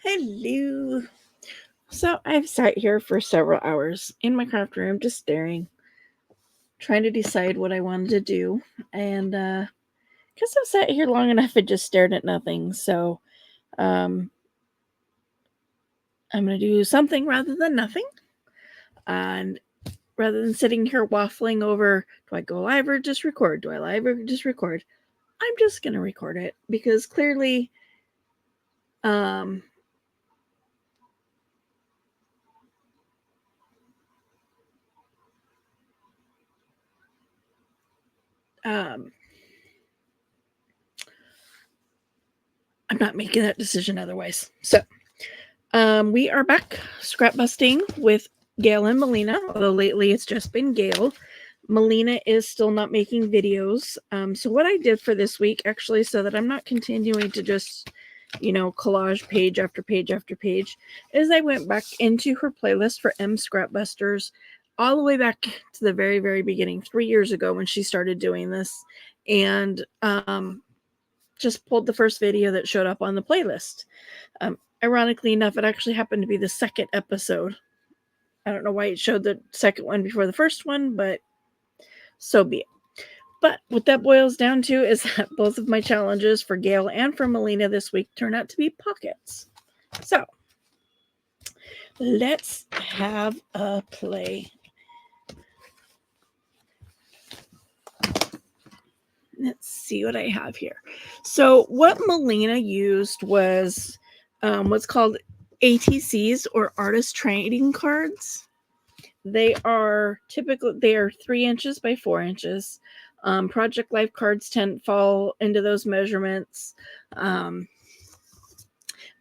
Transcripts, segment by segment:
Hello. So I've sat here for several hours in my craft room just staring, trying to decide what I wanted to do. And because I've sat here long enough, I just stared at nothing. So um, I'm going to do something rather than nothing. And rather than sitting here waffling over, do I go live or just record? Do I live or just record? I'm just going to record it because clearly um, um, I'm not making that decision otherwise. So we are back scrap busting with Gail and Melina, although lately it's just been Gail. Melina is still not making videos. So what I did for this week, actually, so that I'm not continuing to just, collage page after page after page, is I went back into her playlist for M Scrapbusters all the way back to the very, very beginning, 3 years ago when she started doing this, and just pulled the first video that showed up on the playlist. Ironically enough, it actually happened to be the second episode. I don't know why it showed the second one before the first one, but so be it. But what that boils down to is that both of my challenges for Gail and for Melina this week turn out to be pockets. So let's have a play. Let's see what I have here. So what Melina used was what's called ATCs, or artist trading cards. They are 3 inches by 4 inches. Project Life cards tend to fall into those measurements. And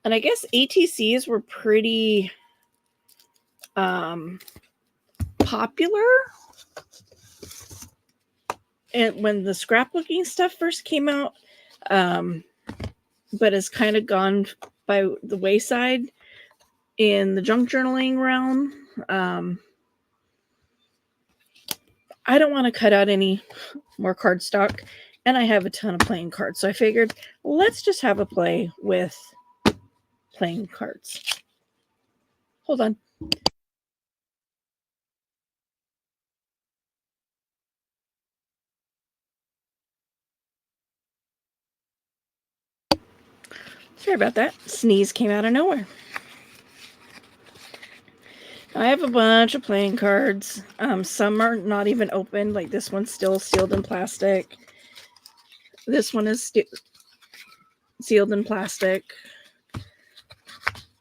I guess ATCs were pretty popular and when the scrapbooking stuff first came out, but has kind of gone by the wayside in the junk journaling realm. I don't want to cut out any more cardstock, and I have a ton of playing cards, so I figured let's just have a play with playing cards. Hold on. Sorry about that. Sneeze came out of nowhere. I have a bunch of playing cards. Some are not even open. Like this one's still sealed in plastic. This one is sealed in plastic.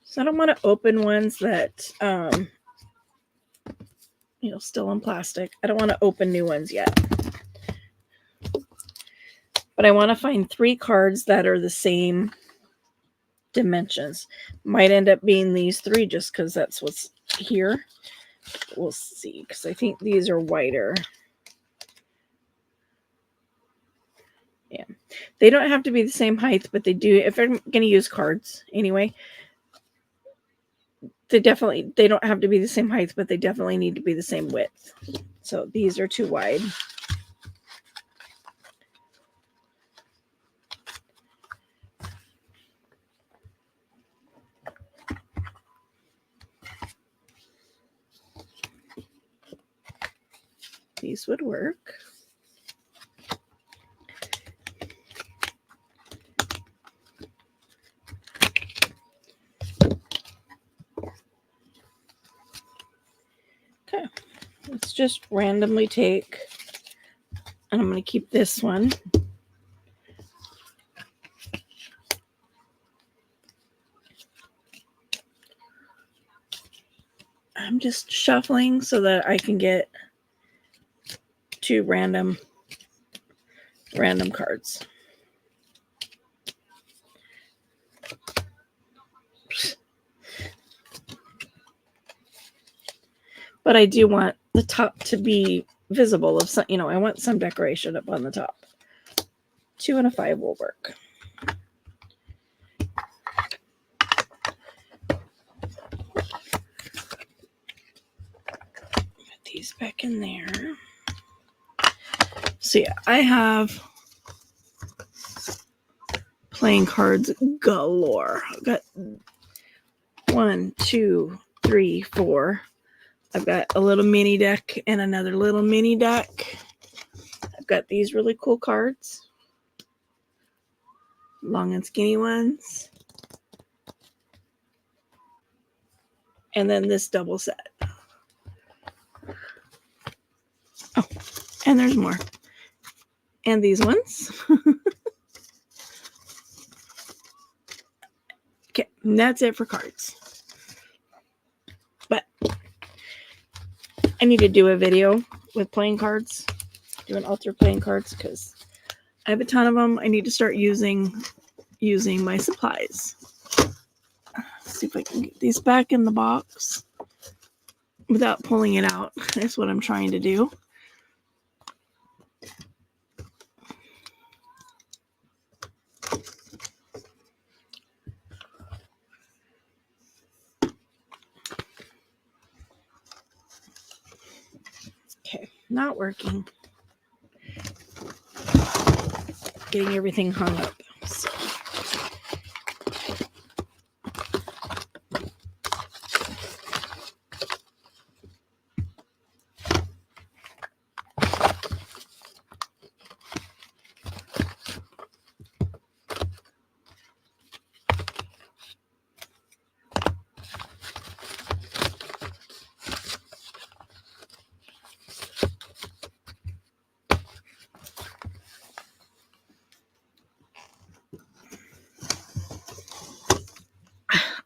So I don't want to open ones that, still in plastic. I don't want to open new ones yet. But I want to find 3 cards that are the same dimensions. Might end up being these 3 just because that's what's here. We'll see, because I think these are wider. Yeah, they don't have to be the same height, but they do. If I'm going to use cards anyway, they don't have to be the same height, but they definitely need to be the same width. So these are too wide. These would work. Okay, let's just randomly take, and I'm going to keep this one. I'm just shuffling so that I can get 2 random cards. But I do want the top to be visible of some, I want some decoration up on the top. 2 and a 5 will work. Put these back in there. So yeah, I have playing cards galore. I've got 1, 2, 3, 4. I've got a little mini deck and another little mini deck. I've got these really cool cards. Long and skinny ones. And then this double set. Oh, and there's more. And these ones. Okay, and that's it for cards. But I need to do a video with playing cards. Do an altar playing cards because I have a ton of them. I need to start using my supplies. Let's see if I can get these back in the box without pulling it out. That's what I'm trying to do. Okay, not working. Getting everything hung up. So.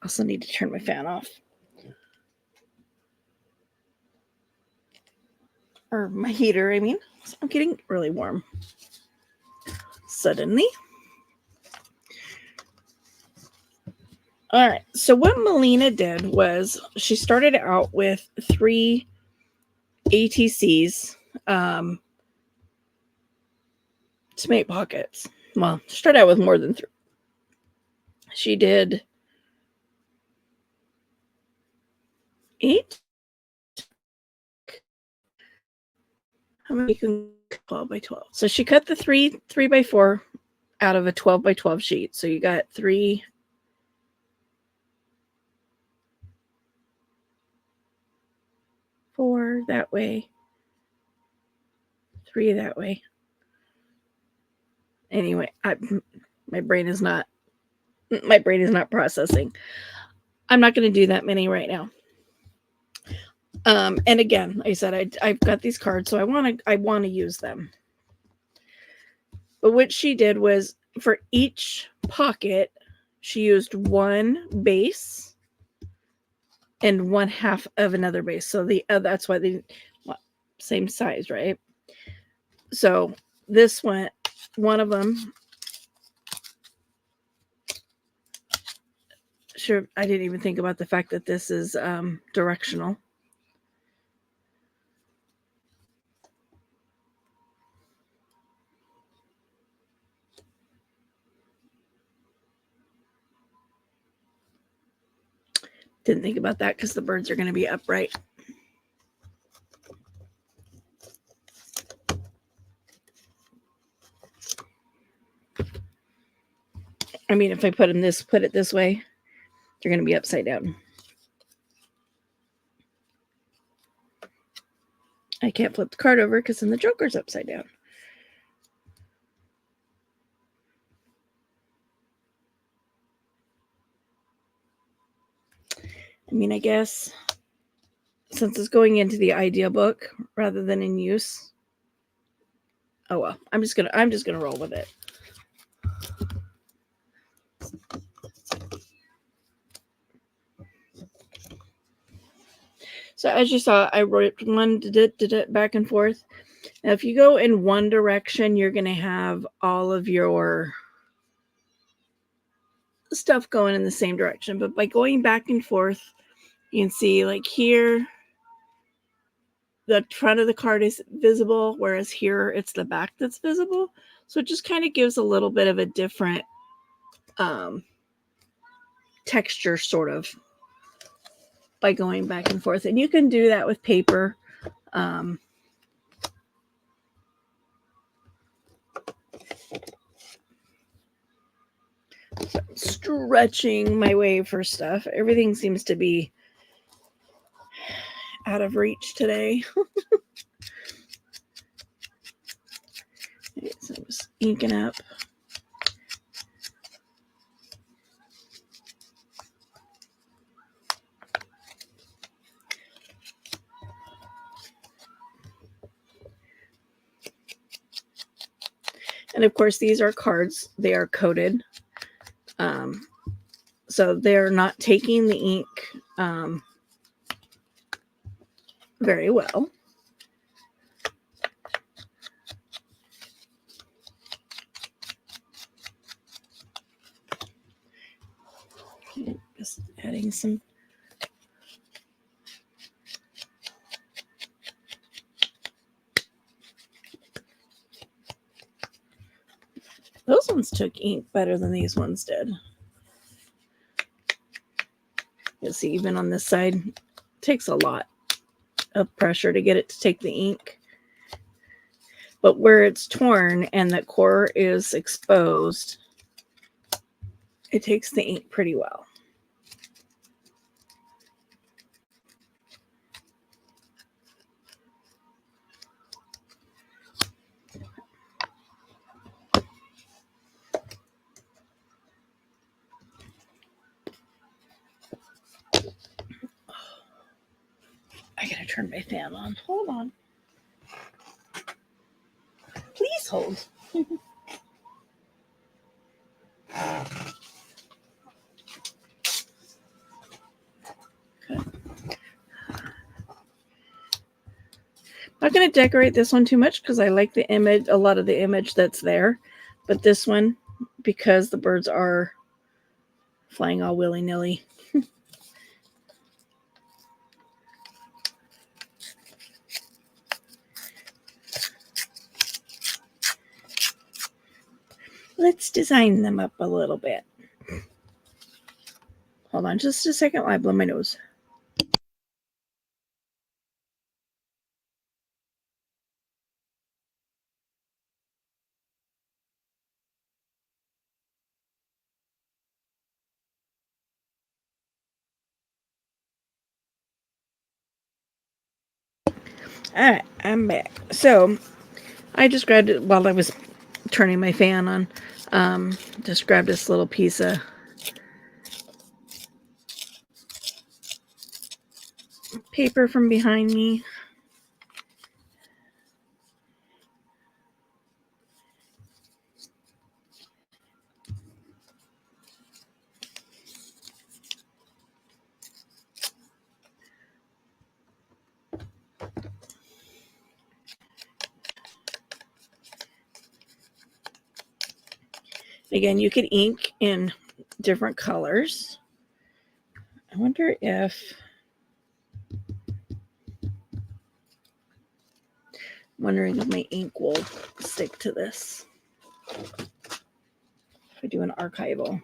Also need to turn my fan off. Or my heater, I mean. I'm getting really warm. Suddenly. All right. So what Melina did was she started out with 3 ATCs to make pockets. Well, she started out with more than 3. She did 8. How many can 12 by 12? So she cut the 3 by 4 out of a 12 by 12 sheet. So you got 3, 4 that way, 3 that way. Anyway, my brain is not processing. I'm not going to do that many right now. And again, like I said, I've got these cards, so I want to use them. But what she did was for each pocket, she used 1 base and 1/2 of another base. So that's why they same size, right? So this one of them. Sure, I didn't even think about the fact that this is directional. Didn't think about that because the birds are going to be upright. I mean, if I put it this way, they're going to be upside down. I can't flip the card over because then the joker's upside down. I mean, I guess since it's going into the idea book rather than in use. Oh well, I'm just gonna roll with it. So as you saw, I wrote one, did it back and forth. Now, if you go in one direction, you're going to have all of your stuff going in the same direction. But by going back and forth, you can see like here, the front of the card is visible, whereas here it's the back that's visible. So it just kind of gives a little bit of a different texture sort of by going back and forth. And you can do that with paper. So I'm stretching my way for stuff. Everything seems to be out of reach today. So I'm just inking up. And of course, these are cards. They are coated. So they're not taking the ink very well. Just adding some. Those ones took ink better than these ones did. You'll see even on this side, it takes a lot of pressure to get it to take the ink. But where it's torn and the core is exposed, it takes the ink pretty well. I gotta turn my fan on. Hold on. Please hold. Okay. I'm not going to decorate this one too much because I like the image, a lot of the image that's there. But this one, because the birds are flying all willy-nilly. Let's design them up a little bit. Hold on just a second while I blow my nose. All right, I'm back. So I just grabbed it while I was turning my fan on. Just grabbed this little piece of paper from behind me. Again, you could ink in different colors. I wonder if my ink will stick to this. If I do an archival.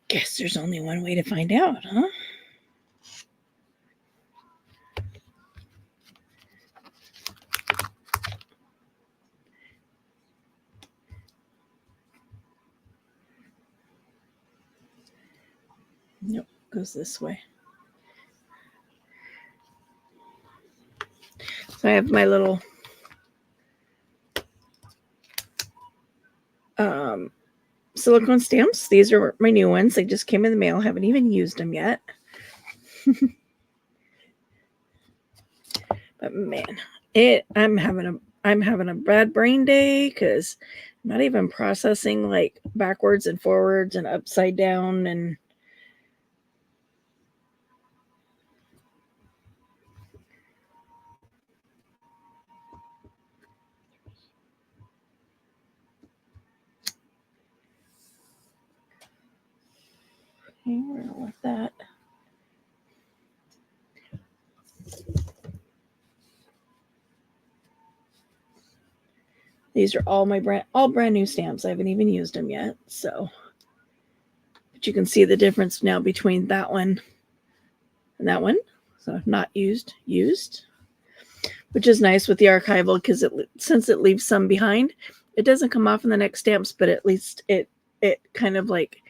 Guess there's only one way to find out, huh? Nope, goes this way. So I have my little silicone stamps. These are my new ones. They just came in the mail. Haven't even used them yet. But man, I'm having a bad brain day because I'm not even processing like backwards and forwards and upside down and okay, we're gonna let that. These are all brand new stamps. I haven't even used them yet. So, but you can see the difference now between that one and that one. So not used. which is nice with the archival because since it leaves some behind, it doesn't come off in the next stamps, but at least it kind of like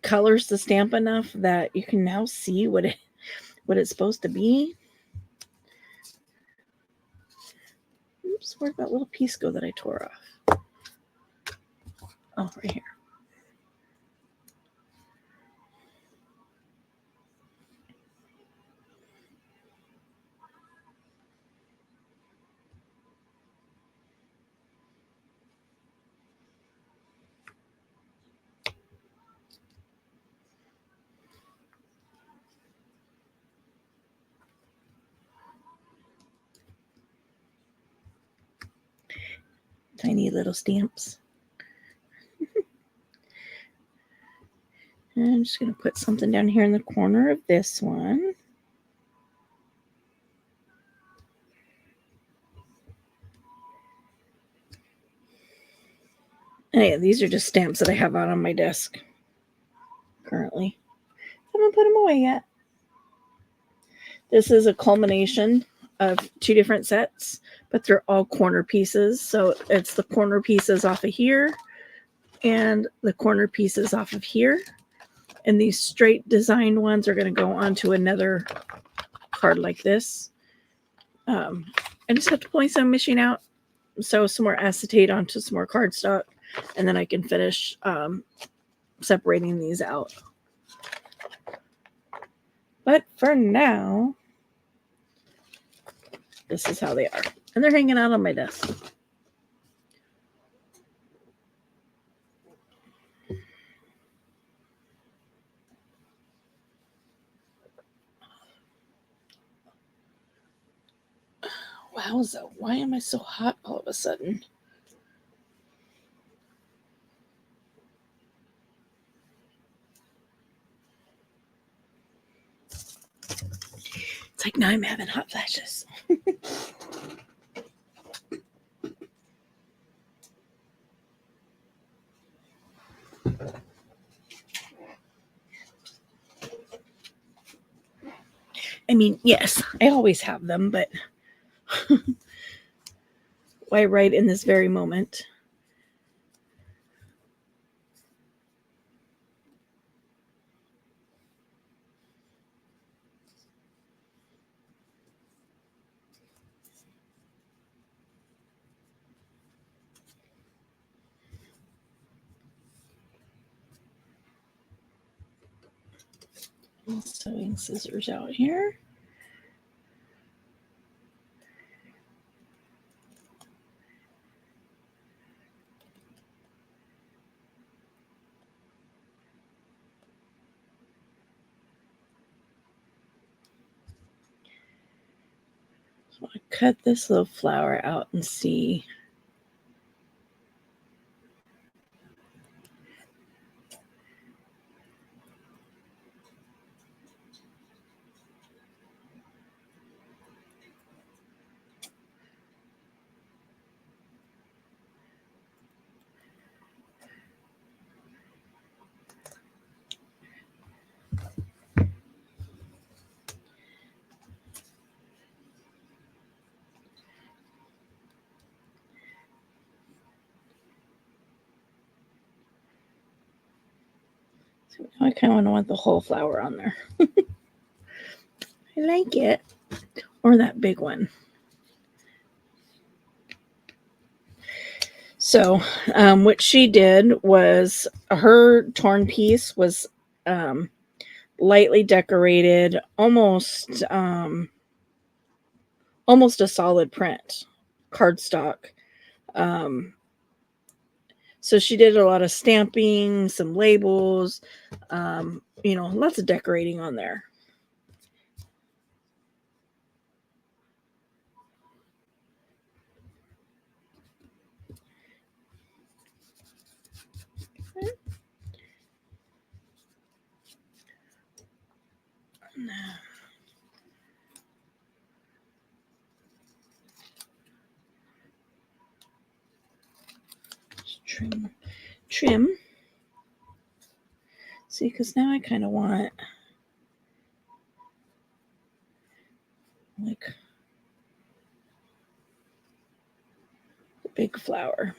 colors the stamp enough that you can now see what it's supposed to be. Oops, where'd that little piece go that I tore off? Oh, right here. Tiny little stamps. And I'm just going to put something down here in the corner of this one. And yeah, these are just stamps that I have out on my desk currently. I haven't put them away yet. This is a culmination of 2 different sets, but they're all corner pieces. So it's the corner pieces off of here and the corner pieces off of here. And these straight designed ones are going to go onto another card like this. I just have to point some machine out, so some more acetate onto some more cardstock, and then I can finish separating these out. But for now, this is how they are. And they're hanging out on my desk. Wowza, why am I so hot all of a sudden? It's like now I'm having hot flashes. I mean, yes, I always have them, but why right in this very moment? Sewing scissors out here. So I cut this little flower out and see. So now I kind of want the whole flower on there. I like it. Or that big one. So what she did was her torn piece was lightly decorated, almost a solid print cardstock. So she did a lot of stamping, some labels, lots of decorating on there. Trim. See, because now I kind of want like the big flower.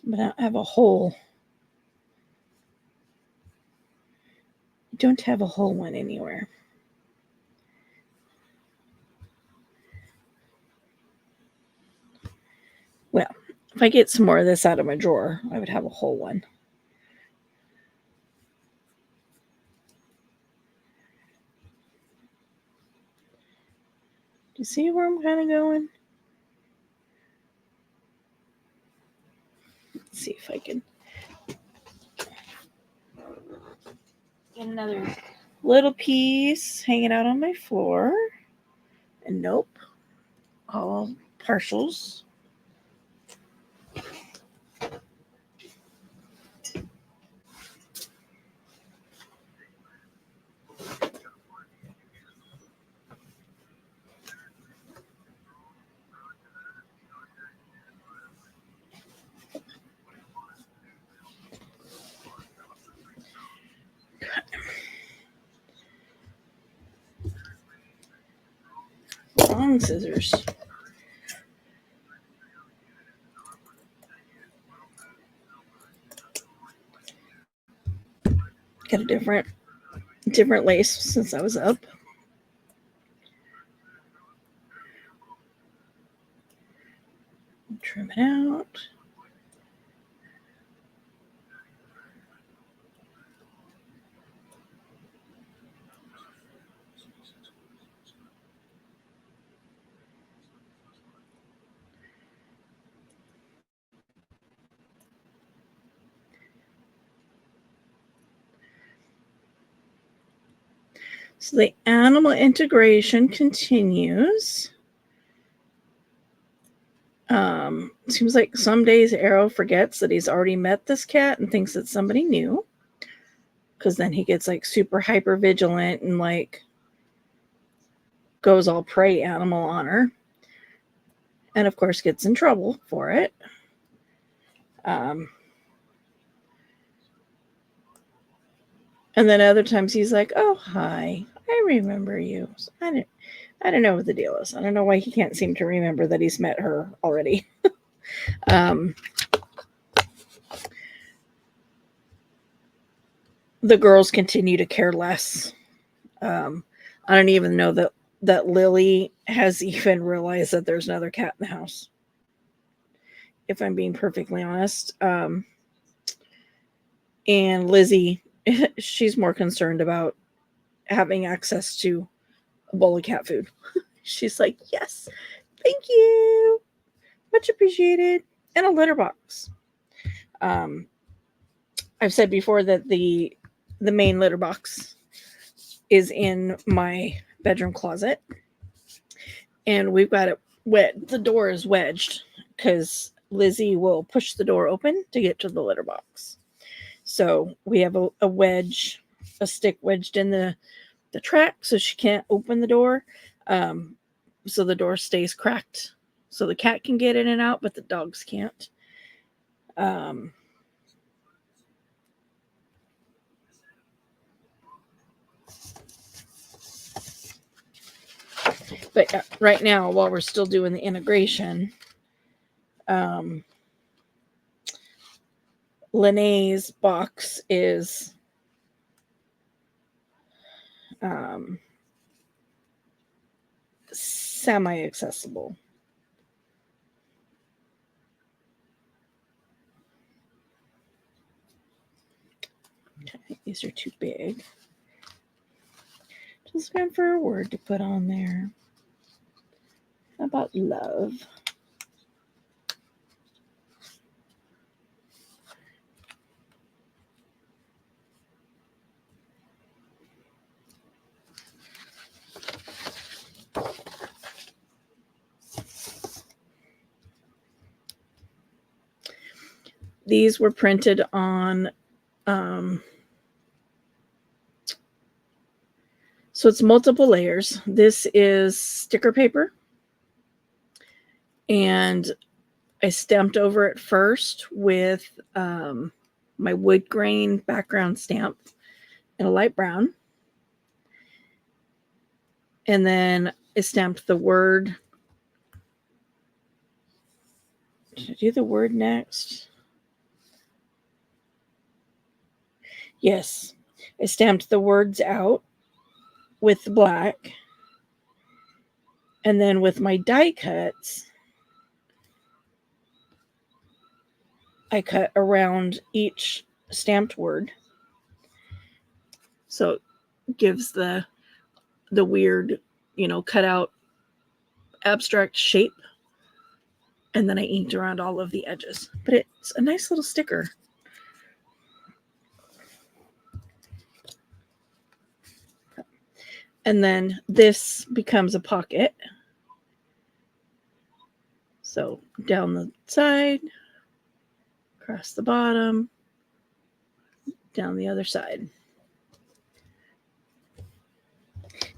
But I don't have a hole. I don't have a whole one anywhere. Well, if I get some more of this out of my drawer, I would have a whole one. Do you see where I'm kind of going? Let's see if I can get another little piece hanging out on my floor. And nope, all partials. Long scissors. Got a different lace since I was up. Trim it out. So the animal integration continues. Seems like some days Arrow forgets that he's already met this cat and thinks it's somebody new. Because then he gets like super hyper vigilant and like goes all prey animal on her. And of course gets in trouble for it. And then other times he's like, "Oh, hi, I remember you." So I don't know what the deal is. I don't know why he can't seem to remember that he's met her already. The girls continue to care less. I don't even know that Lily has even realized that there's another cat in the house. If I'm being perfectly honest. And Lizzie, she's more concerned about having access to a bowl of cat food. She's like, "Yes, thank you. Much appreciated." And a litter box. I've said before that the main litter box is in my bedroom closet. And we've got it wet. The door is wedged because Lizzie will push the door open to get to the litter box. So we have a wedge, a stick wedged in the track so she can't open the door. So the door stays cracked so the cat can get in and out, but the dogs can't. But right now, while we're still doing the integration, Lene's box is semi-accessible. Okay, these are too big. Just going for a word to put on there. How about love? These were printed on, so it's multiple layers. This is sticker paper. And I stamped over it first with my wood grain background stamp in a light brown. And then I stamped the word. Should I do the word next? Yes. I stamped the words out with the black. And then with my die cuts, I cut around each stamped word. So it gives the weird, cut out abstract shape. And then I inked around all of the edges. But it's a nice little sticker. And then this becomes a pocket. So down the side, across the bottom, down the other side.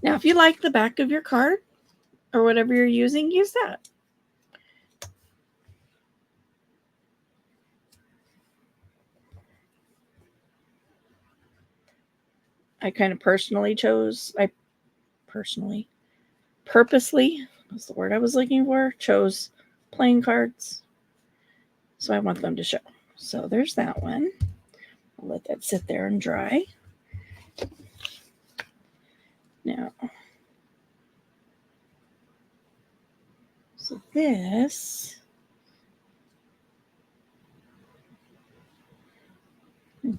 Now, if you like the back of your card or whatever you're using, use that. I kind of purposely, was the word I was looking for, chose playing cards. So I want them to show. So there's that one. I'll let that sit there and dry. Now, so this,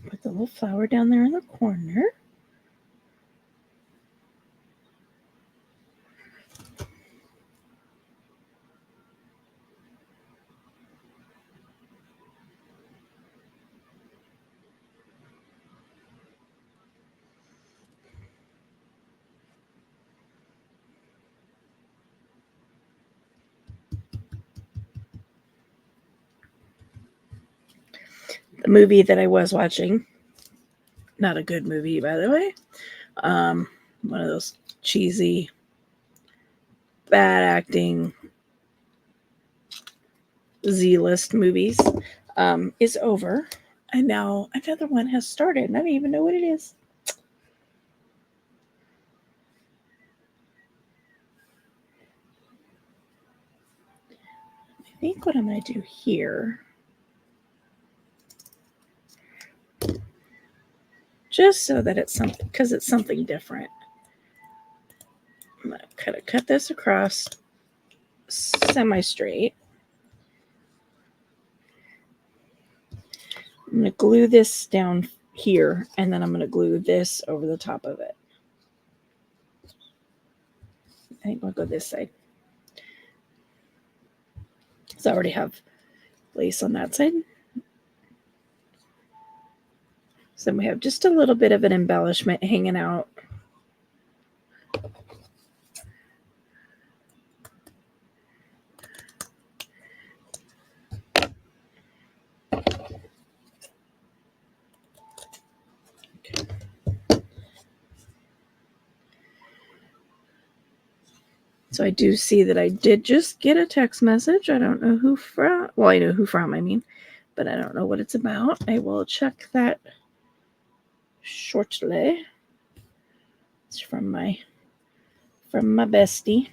put the little flower down there in the corner. The movie that I was watching, not a good movie, by the way. One of those cheesy, bad acting, Z-list movies, is over. And now another one has started, and I don't even know what it is. I think what I'm going to do here, just so that it's something, because it's something different, I'm going to cut this across semi-straight. I'm going to glue this down here, and then I'm going to glue this over the top of it. I think I'll go this side. So I already have lace on that side. So we have just a little bit of an embellishment hanging out. Okay. So I do see that I did just get a text message. I don't know who from. Well, I know who from, but I don't know what it's about. I will check that shortly. It's from my bestie.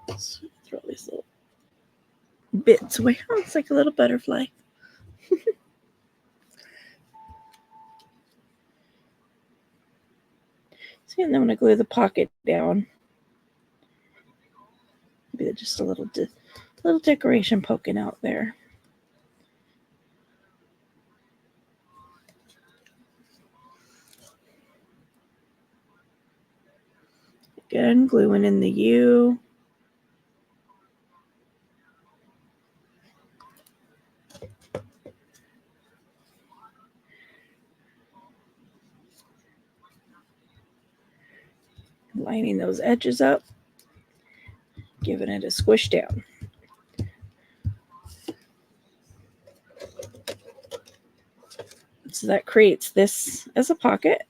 Let's throw these little bits away. Oh, it's like a little butterfly. See, and then I'm going to glue the pocket down. Maybe just a little decoration poking out there. Again, gluing in the U. Lining those edges up. Giving it a squish down. So that creates this as a pocket.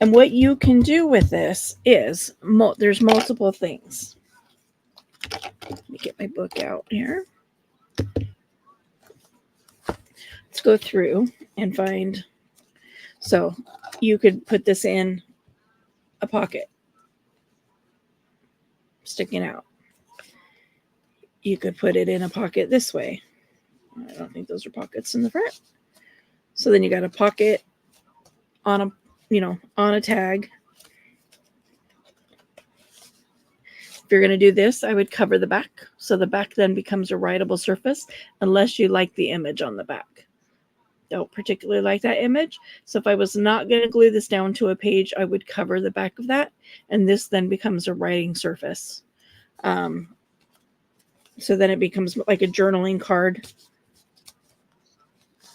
And what you can do with this is there's multiple things. Let me get my book out here. Let's go through and find. So you could put this in a pocket sticking out. You could put it in a pocket this way. I don't think those are pockets in the front. So then you got a pocket on a, on a tag. If you're going to do this, I would cover the back. So the back then becomes a writable surface unless you like the image on the back. Don't particularly like that image. So if I was not going to glue this down to a page, I would cover the back of that. And this then becomes a writing surface. So then it becomes like a journaling card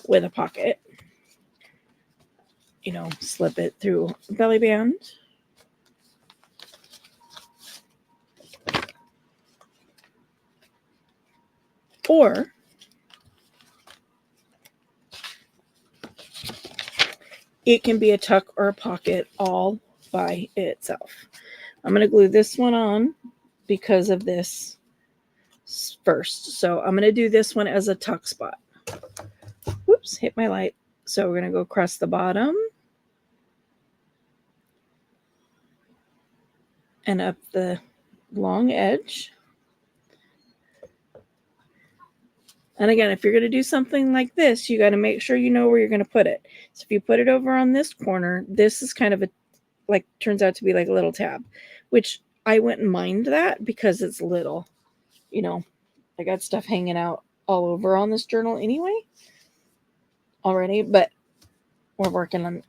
with a pocket. Slip it through a belly band. Or it can be a tuck or a pocket all by itself. I'm going to glue this one on because of this first. So I'm going to do this one as a tuck spot. Whoops, hit my light. So we're going to go across the bottom and up the long edge. And again, if you're going to do something like this, you got to make sure you know where you're going to put it. So if you put it over on this corner, this is kind of turns out to be like a little tab, which I wouldn't mind that because it's little. I got stuff hanging out all over on this journal anyway already, but we're working on,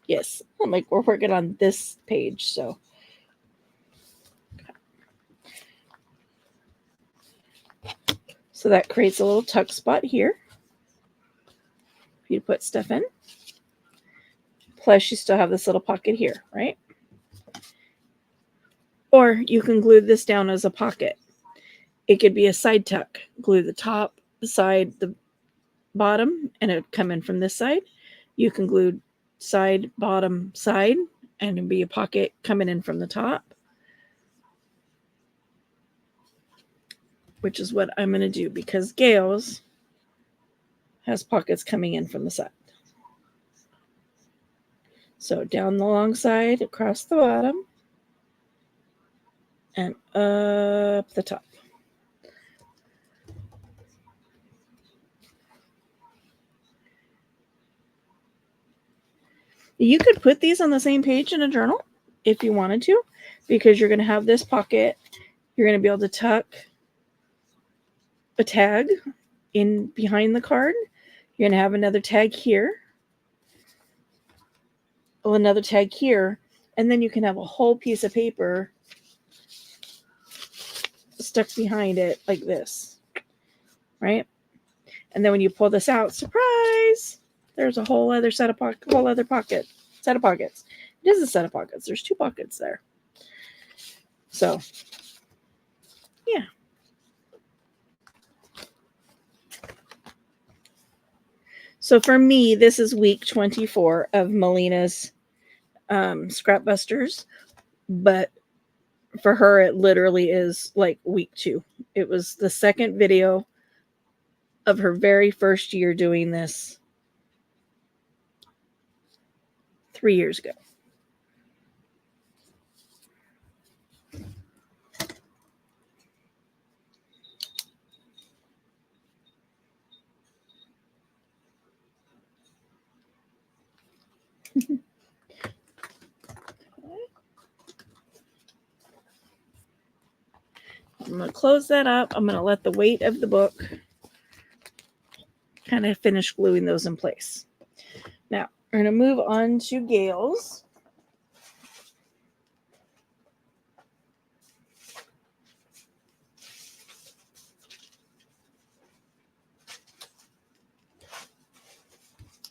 we're working on this page. So that creates a little tuck spot here for you to put stuff in. Plus you still have this little pocket here, right? Or you can glue this down as a pocket. It could be a side tuck. Glue the top, the side, the bottom, and it would come in from this side. You can glue side, bottom, side, and it'd be a pocket coming in from the top. Which is what I'm going to do because Gail's has pockets coming in from the side. So down the long side, across the bottom, and up the top. You could put these on the same page in a journal if you wanted to, because you're going to have this pocket. You're going to be able to tuck a tag in behind the card. You're going to have another tag here. Another tag here. And then you can have a whole piece of paper stuck behind it like this. Right? And then when you pull this out, surprise! There's a whole other set of pockets. It is a set of pockets. There's 2 pockets there. So, yeah. So for me, this is week 24 of Melina's Scrapbusters. But for her, it literally is like week 2. It was the second video of her very first year doing this 3 years ago. I'm going to close that up. I'm going to let the weight of the book kind of finish gluing those in place. Now, we're going to move on to Gail's.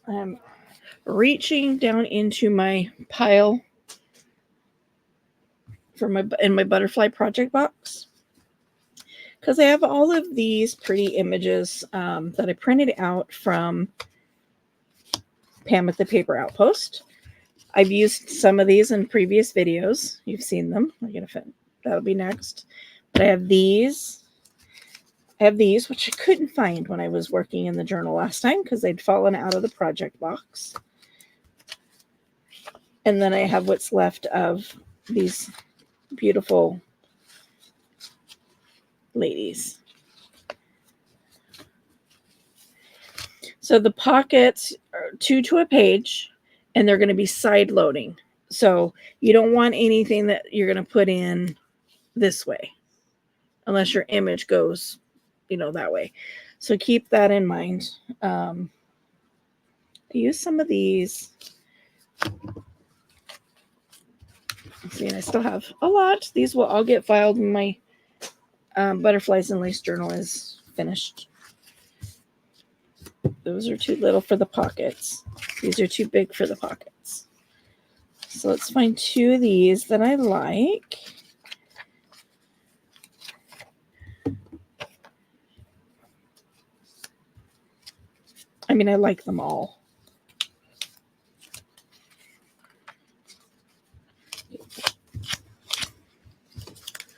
I'm reaching down into my pile in my butterfly project box because I have all of these pretty images that I printed out from Pam at the Paper Outpost. I've used some of these in previous videos. You've seen them. I'm gonna fit. That'll be next. But I have these. Which I couldn't find when I was working in the journal last time because they'd fallen out of the project box. And then I have what's left of these beautiful ladies. So the pockets are 2 to a page, and they're going to be side loading. So you don't want anything that you're going to put in this way unless your image goes, that way. So keep that in mind. I use some of these. See, and I still have a lot. These will all get filed when my Butterflies and Lace journal is finished. Those are too little for the pockets. These are too big for the pockets. So let's find 2 of these that I like. I mean, I like them all.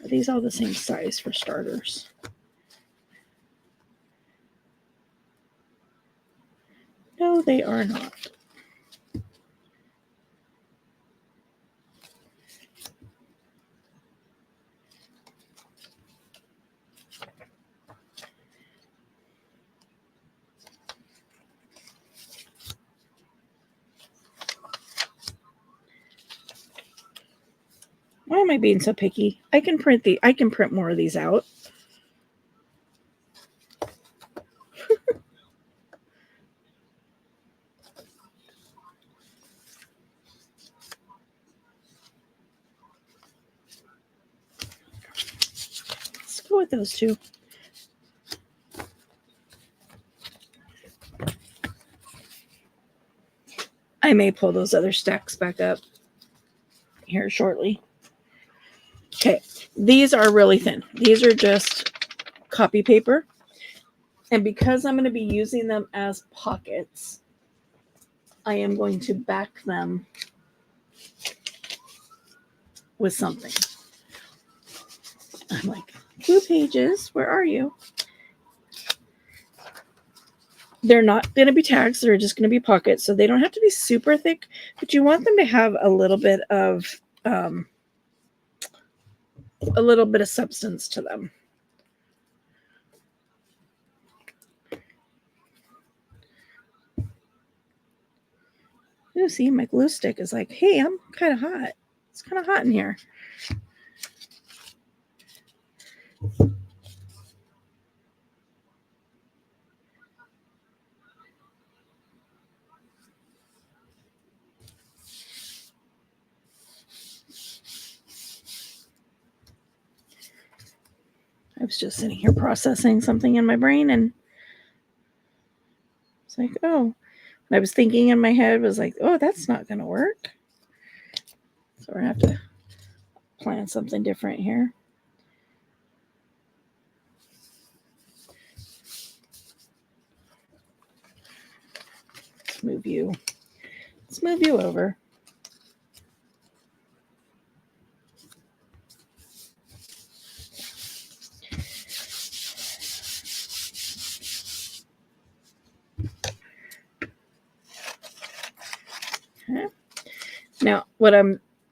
Are these all the same size for starters? No, they are not. Why am I being so picky? I can print more of these out. Let's go with those 2. I may pull those other stacks back up here shortly. Okay, these are really thin. These are just copy paper. And because I'm going to be using them as pockets, I am going to back them with something. I'm like, 2 pages, where are you? They're not going to be tags. They're just going to be pockets. So they don't have to be super thick, but you want them to have a little bit of substance to them. You see, my glue stick is like, hey, I'm kind of hot. It's kind of hot in here. I was just sitting here processing something in my brain, and it's like, oh. And I was thinking in my head, was like, oh, that's not going to work. So we're going to have to plan something different here. Let's move you over. Okay. Now,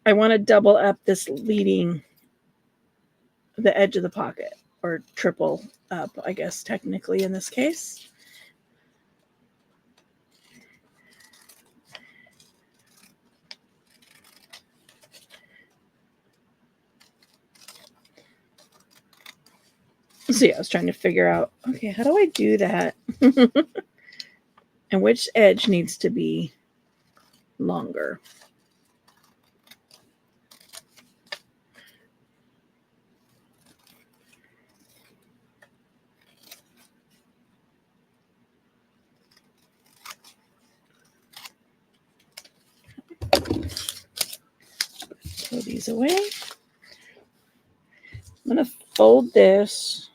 I want to double up this leading the edge of the pocket, or triple up, I guess, technically in this case. See, I was trying to figure out, okay, how do I do that? And which edge needs to be longer? Throw these away. I'm going to fold this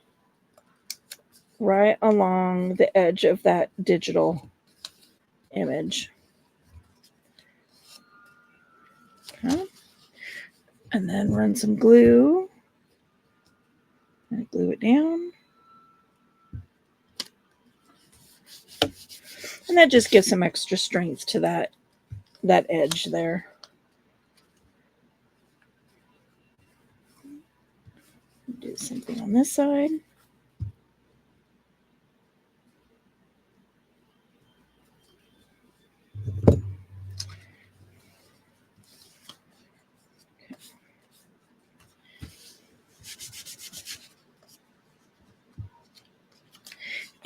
right along the edge of that digital image. And then run some glue. And glue it down. And that just gives some extra strength to that edge there. Do something on this side.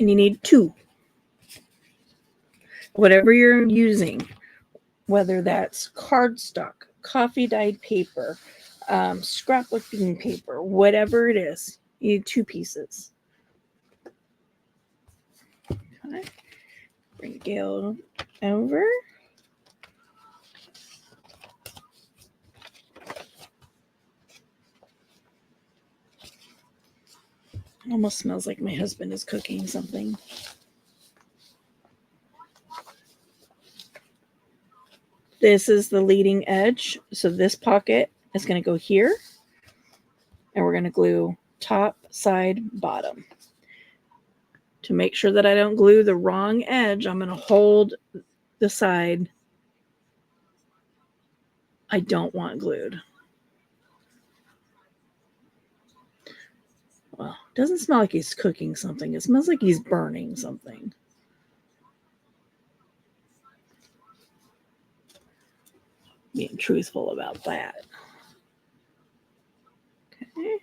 And you need 2. Whatever you're using, whether that's cardstock, coffee dyed paper, scrapbooking paper, whatever it is, you need 2 pieces. Okay. Bring Gail over. Almost smells like my husband is cooking something. This is the leading edge. So this pocket is going to go here. And we're going to glue top, side, bottom. To make sure that I don't glue the wrong edge, I'm going to hold the side I don't want glued. Well, it doesn't smell like he's cooking something. It smells like he's burning something. Being truthful about that. Okay.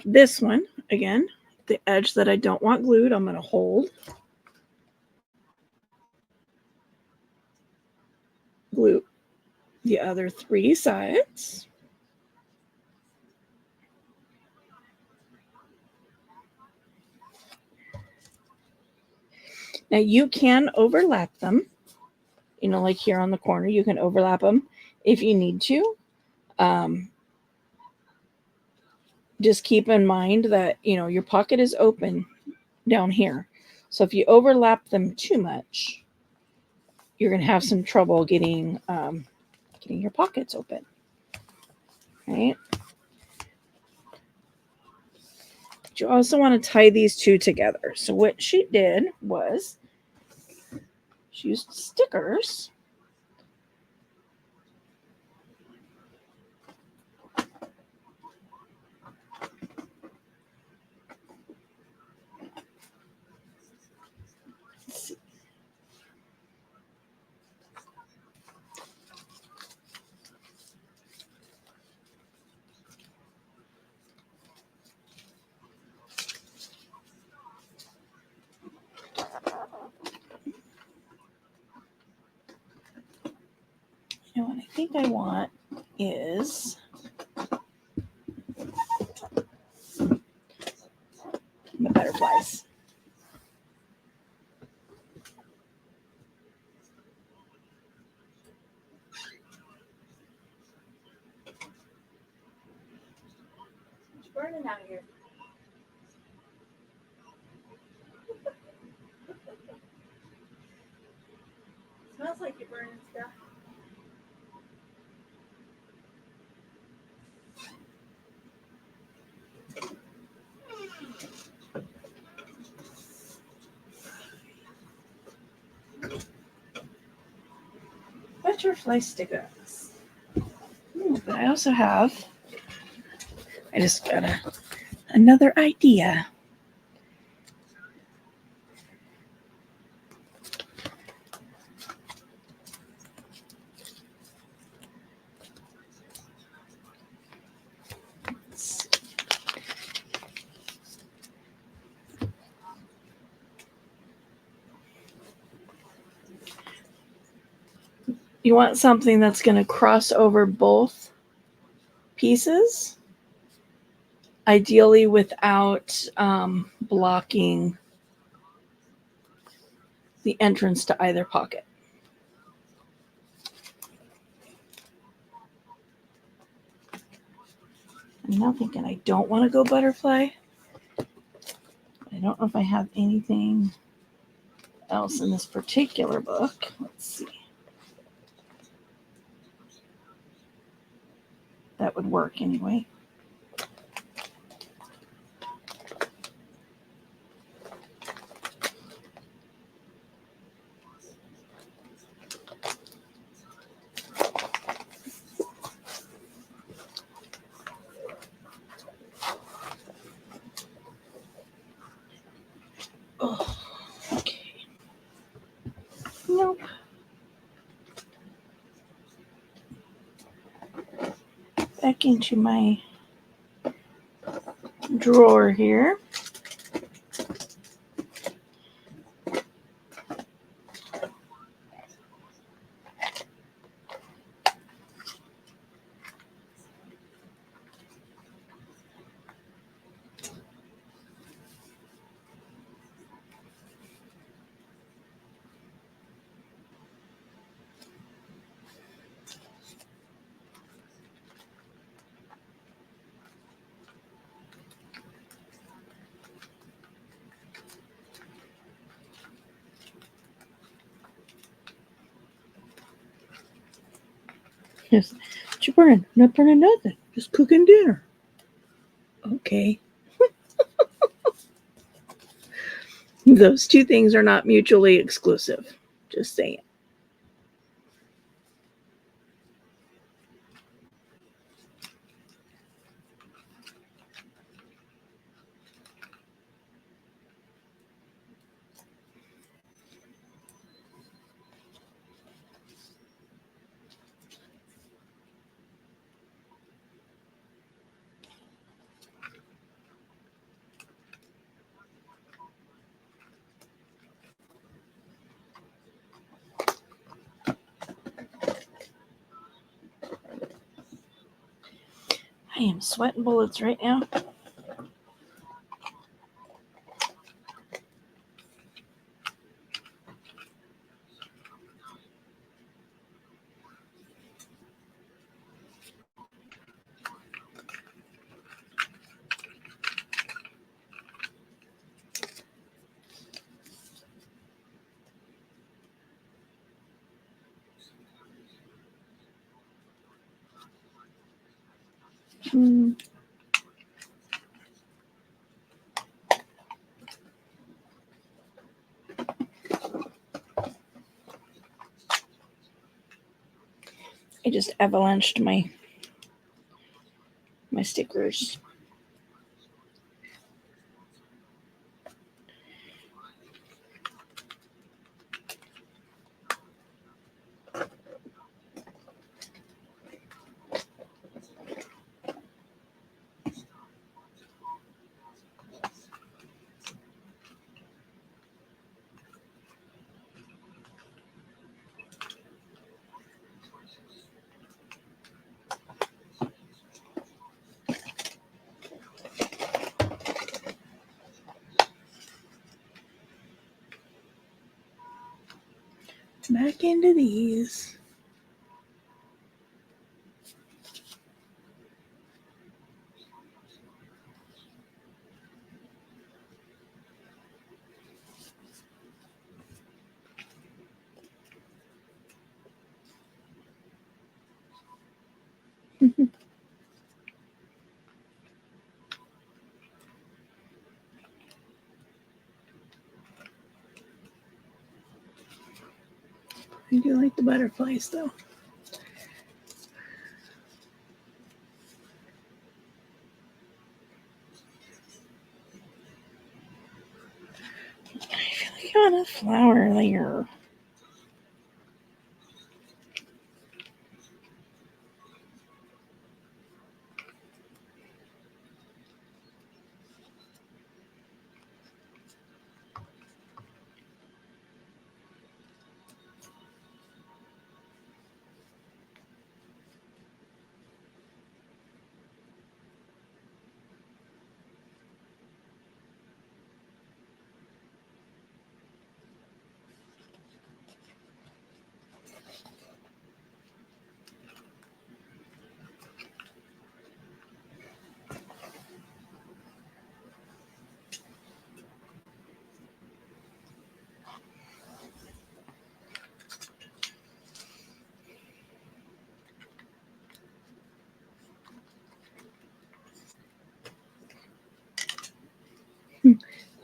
This one, again, the edge that I don't want glued, I'm going to hold. Glue the other 3 sides. Now you can overlap them, like here on the corner, you can overlap them if you need to. Just keep in mind that, your pocket is open down here. So if you overlap them too much, you're going to have some trouble getting your pockets open. Right? But you also want to tie these 2 together. So what she did was she used stickers. Let's see. What I think I want is the butterflies. It's burning out here. Smells like you're burning stuff. Butterfly stickers. But I also have, I just got another idea. You want something that's going to cross over both pieces, ideally without blocking the entrance to either pocket. I'm now thinking I don't want to go butterfly. I don't know if I have anything else in this particular book. Let's see. That would work anyway. Oh, okay. Nope. Back into my drawer here. Yes. What you burning? Not burning nothing. Just cooking dinner. Okay. Those two things are not mutually exclusive. Just saying. I am sweating bullets right now. I just avalanched my stickers. Back into these. I do like the butterflies though. I feel like I want a flower there.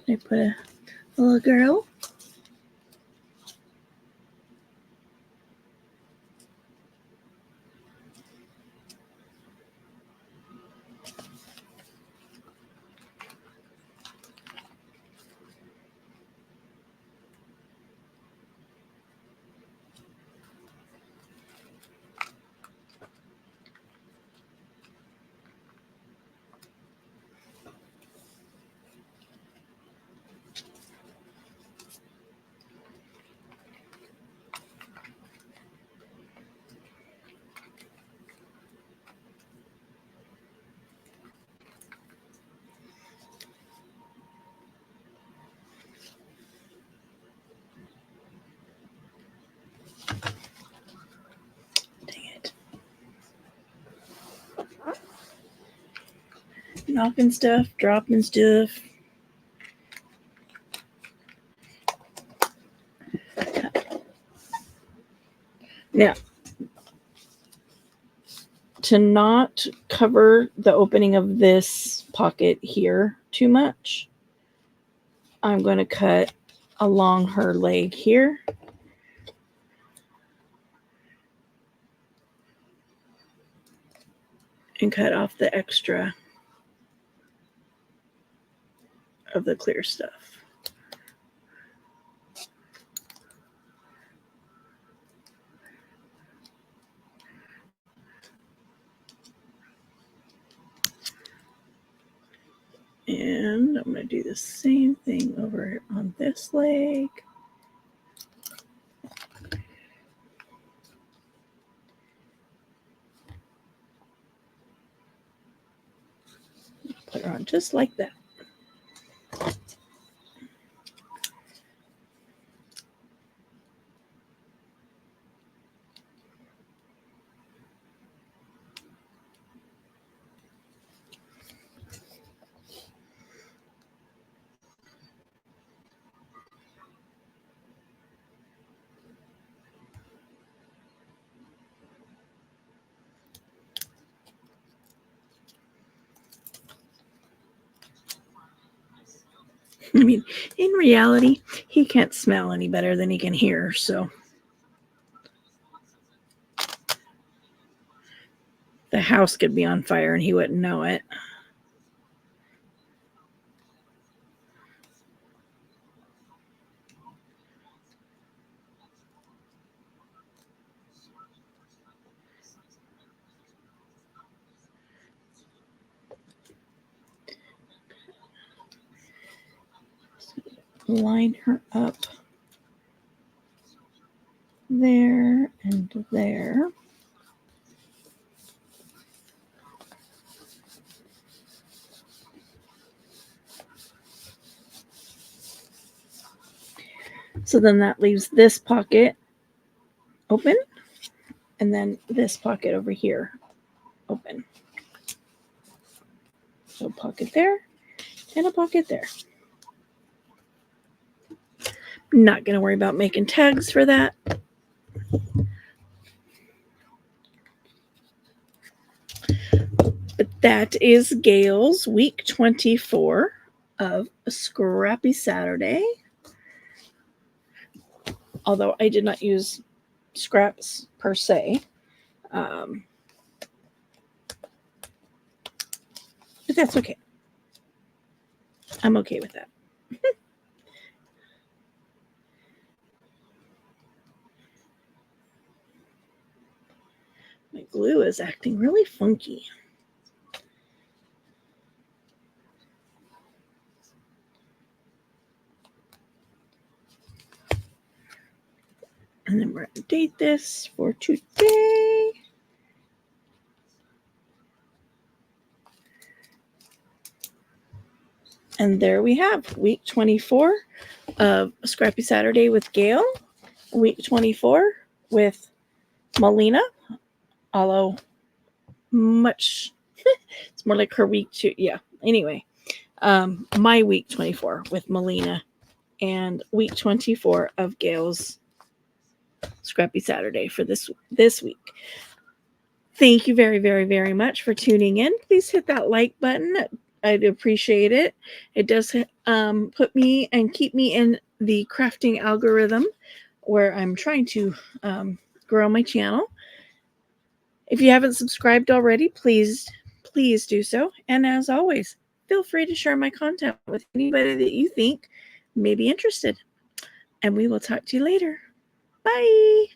I put a little girl. Dang it. Knocking stuff, dropping stuff. Now, to not cover the opening of this pocket here too much, I'm going to cut along her leg here. And cut off the extra of the clear stuff. And I'm going to do the same thing over on this leg. Put her on just like that. I mean, in reality, he can't smell any better than he can hear, so the house could be on fire and he wouldn't know it. Line her up there and there. So then that leaves this pocket open, and then this pocket over here open. So a pocket there and a pocket there. Not going to worry about making tags for that. But that is Gail's week 24 of a Scrappy Saturday. Although I did not use scraps per se. But that's okay. I'm okay with that. My glue is acting really funky. And then we're going to date this for today. And there we have week 24 of Scrappy Saturday with Gail. Week 24 with Melina. Although much, it's more like her week 2. Yeah. Anyway, my week 24 with Melina and week 24 of Gail's Scrappy Saturday for this week. Thank you very, very, very much for tuning in. Please hit that like button. I'd appreciate it. It does put me and keep me in the crafting algorithm where I'm trying to grow my channel. If you haven't subscribed already, please do so. And as always, feel free to share my content with anybody that you think may be interested. And we will talk to you later. Bye.